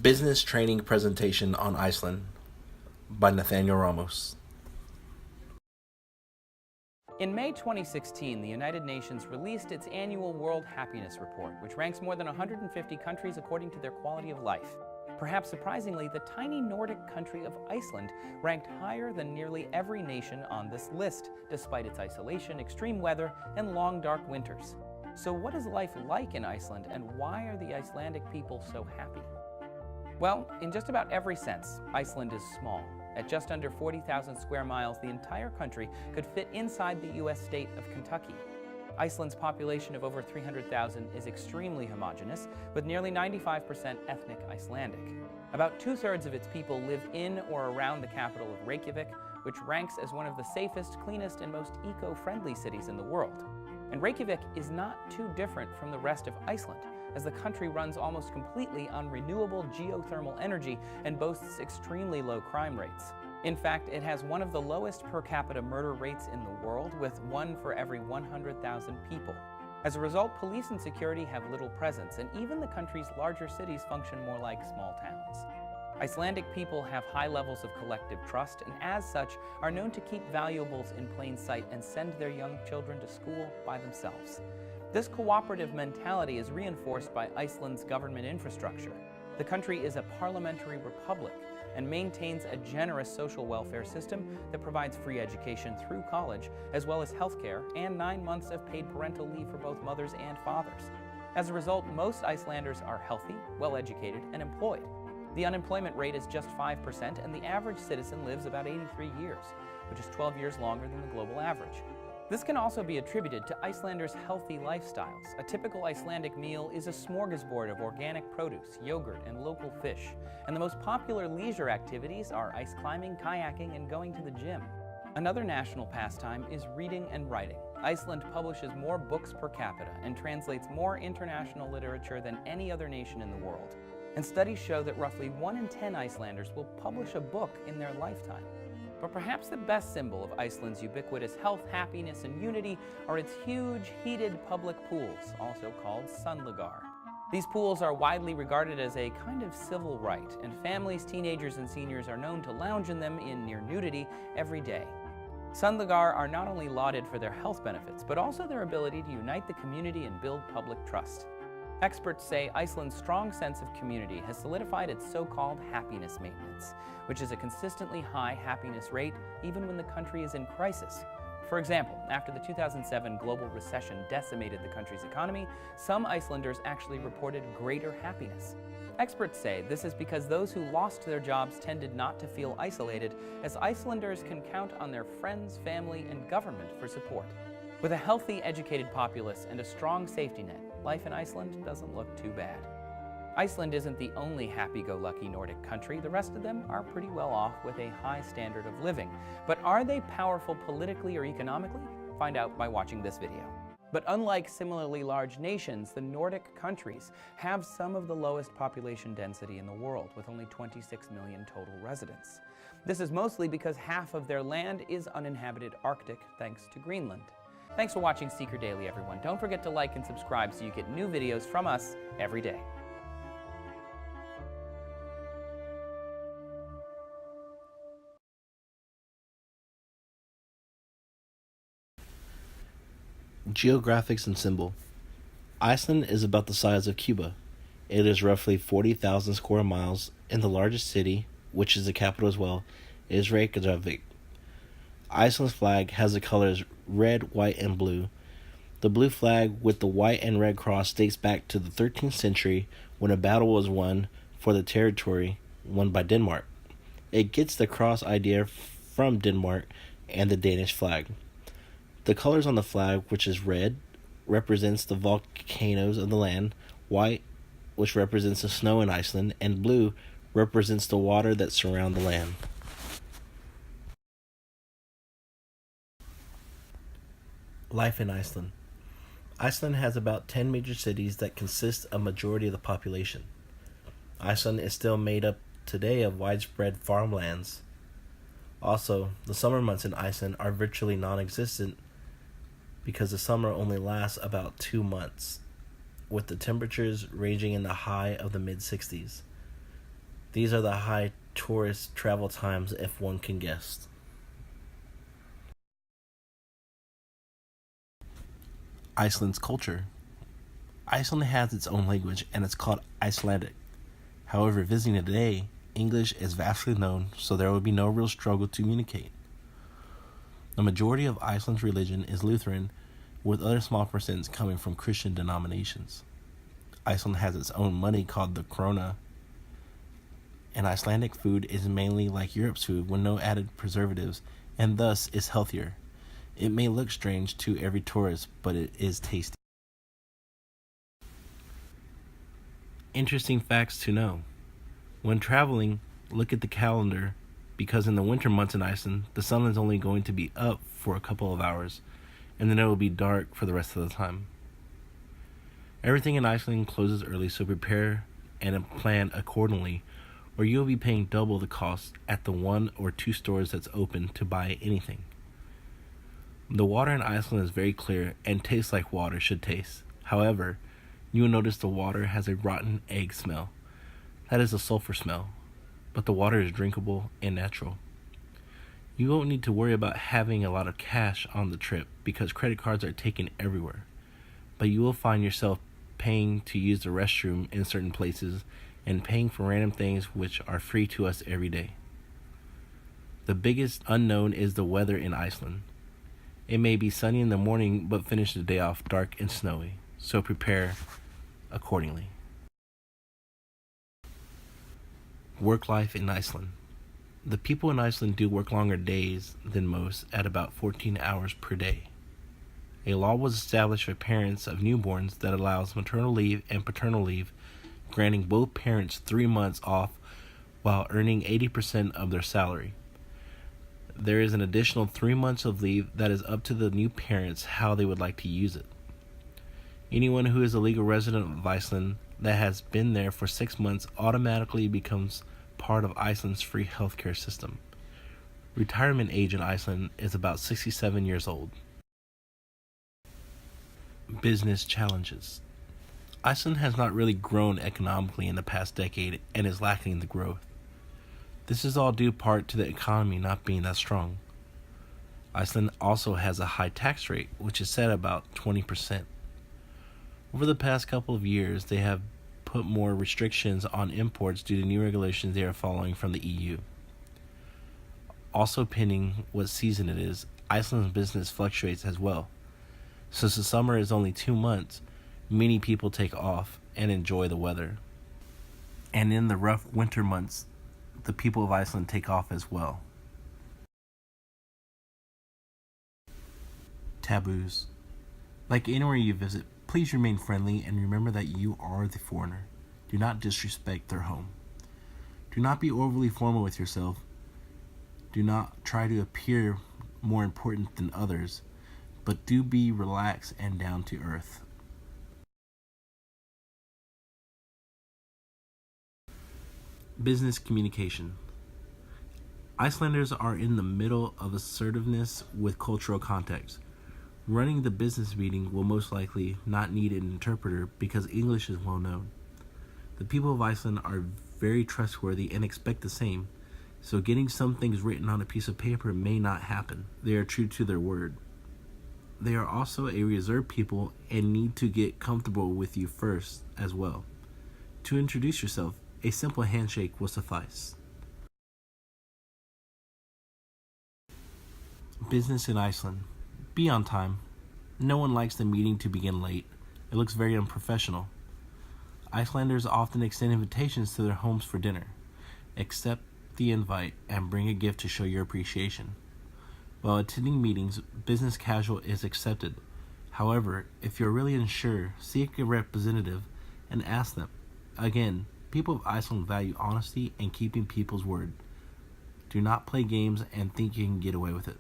Business Training Presentation on Iceland by Nathaniel Ramos. In May 2016, the United Nations released its annual World Happiness Report, which ranks more than 150 countries according to their quality of life. Perhaps surprisingly, the tiny Nordic country of Iceland ranked higher than nearly every nation on this list, despite its isolation, extreme weather, and long dark winters. So what is life like in Iceland, and why are the Icelandic people so happy? Well, in just about every sense, Iceland is small. At just under 40,000 square miles, the entire country could fit inside the U.S. state of Kentucky. Iceland's population of over 300,000 is extremely homogeneous, with nearly 95% ethnic Icelandic. About two-thirds of its people live in or around the capital of Reykjavik, which ranks as one of the safest, cleanest, and most eco-friendly cities in the world. And Reykjavik is not too different from the rest of Iceland, as the country runs almost completely on renewable geothermal energy and boasts extremely low crime rates. In fact, it has one of the lowest per capita murder rates in the world, with 1 for every 100,000 people. As a result, police and security have little presence, and even the country's larger cities function more like small towns. Icelandic people have high levels of collective trust, and as such are known to keep valuables in plain sight and send their young children to school by themselves. This cooperative mentality is reinforced by Iceland's government infrastructure. The country is a parliamentary republic and maintains a generous social welfare system that provides free education through college, as well as health care and 9 months of paid parental leave for both mothers and fathers. As a result, most Icelanders are healthy, well-educated, and employed. The unemployment rate is just 5%, and the average citizen lives about 83 years, which is 12 years longer than the global average. This can also be attributed to Icelanders' healthy lifestyles. A typical Icelandic meal is a smorgasbord of organic produce, yogurt, and local fish. And the most popular leisure activities are ice climbing, kayaking, and going to the gym. Another national pastime is reading and writing. Iceland publishes more books per capita and translates more international literature than any other nation in the world. And studies show that roughly 1 in 10 Icelanders will publish a book in their lifetime. But perhaps the best symbol of Iceland's ubiquitous health, happiness, and unity are its huge, heated public pools, also called sundlagar. These pools are widely regarded as a kind of civil right, and families, teenagers, and seniors are known to lounge in them in near nudity every day. Sundlagar are not only lauded for their health benefits, but also their ability to unite the community and build public trust. Experts say Iceland's strong sense of community has solidified its so-called happiness maintenance, which is a consistently high happiness rate even when the country is in crisis. For example, after the 2007 global recession decimated the country's economy, some Icelanders actually reported greater happiness. Experts say this is because those who lost their jobs tended not to feel isolated, as Icelanders can count on their friends, family, and government for support. With a healthy, educated populace and a strong safety net, life in Iceland doesn't look too bad. Iceland isn't the only happy-go-lucky Nordic country. The rest of them are pretty well off with a high standard of living. But are they powerful politically or economically? Find out by watching this video. But unlike similarly large nations, the Nordic countries have some of the lowest population density in the world, with only 26 million total residents. This is mostly because half of their land is uninhabited Arctic, thanks to Greenland. Thanks for watching Seeker Daily, everyone. Don't forget to like and subscribe so you get new videos from us every day. Geographics and symbol. Iceland is about the size of Cuba. It is roughly 40,000 square miles, and the largest city, which is the capital as well, is Reykjavik. Iceland's flag has the colors red, white, and blue. The blue flag with the white and red cross dates back to the 13th century when a battle was won for the territory won by Denmark. It gets the cross idea from Denmark and the Danish flag. The colors on the flag, which is red, represents the volcanoes of the land, white, which represents the snow in Iceland, and blue represents the water that surround the land. Life in Iceland. Iceland has about 10 major cities that consist of a majority of the population. Iceland is still made up today of widespread farmlands. Also, the summer months in Iceland are virtually non-existent because the summer only lasts about 2 months, with the temperatures ranging in the high of the mid-60s. These are the high tourist travel times if one can guess. Iceland's culture. Iceland has its own language and it's called Icelandic. However, visiting today, English is vastly known, so there will be no real struggle to communicate. The majority of Iceland's religion is Lutheran, with other small percents coming from Christian denominations. Iceland has its own money called the krona, and Icelandic food is mainly like Europe's food with no added preservatives, and thus is healthier. It may look strange to every tourist, but it is tasty. Interesting facts to know. When traveling, look at the calendar, because in the winter months in Iceland, the sun is only going to be up for a couple of hours, and then it will be dark for the rest of the time. Everything in Iceland closes early, so prepare and plan accordingly, or you'll be paying double the cost at the 1 or 2 stores that's open to buy anything. The water in Iceland is very clear and tastes like water should taste. However, you will notice the water has a rotten egg smell. That is a sulfur smell, but the water is drinkable and natural. You won't need to worry about having a lot of cash on the trip because credit cards are taken everywhere, but you will find yourself paying to use the restroom in certain places and paying for random things which are free to us every day. The biggest unknown is the weather in Iceland. It may be sunny in the morning but finish the day off dark and snowy, so prepare accordingly. Work life in Iceland. The people in Iceland do work longer days than most at about 14 hours per day. A law was established for parents of newborns that allows maternal leave and paternal leave, granting both parents 3 months off while earning 80% of their salary. There is an additional 3 months of leave that is up to the new parents how they would like to use it. Anyone who is a legal resident of Iceland that has been there for 6 months automatically becomes part of Iceland's free healthcare system. Retirement age in Iceland is about 67 years old. Business challenges. Iceland has not really grown economically in the past decade and is lacking the growth. This is all due part to the economy not being that strong. Iceland also has a high tax rate, which is set about 20%. Over the past couple of years, they have put more restrictions on imports due to new regulations they are following from the EU. Also pending what season it is, Iceland's business fluctuates as well. Since the summer is only 2 months, many people take off and enjoy the weather. And in the rough winter months, the people of Iceland take off as well. Taboos. Like anywhere you visit, please remain friendly and remember that you are the foreigner. Do not disrespect their home. Do not be overly formal with yourself. Do not try to appear more important than others, but do be relaxed and down to earth. Business communication. Icelanders are in the middle of assertiveness with cultural context. Running the business meeting will most likely not need an interpreter because English is well known. The people of Iceland are very trustworthy and expect the same, so getting some things written on a piece of paper may not happen. They are true to their word. They are also a reserved people and need to get comfortable with you first as well. To introduce yourself, a simple handshake will suffice. Business in Iceland. Be on time. No one likes the meeting to begin late. It looks very unprofessional. Icelanders often extend invitations to their homes for dinner. Accept the invite and bring a gift to show your appreciation. While attending meetings, business casual is accepted. However, if you're really unsure, seek a representative and ask them. Again, people of Iceland value honesty and keeping people's word. Do not play games and think you can get away with it.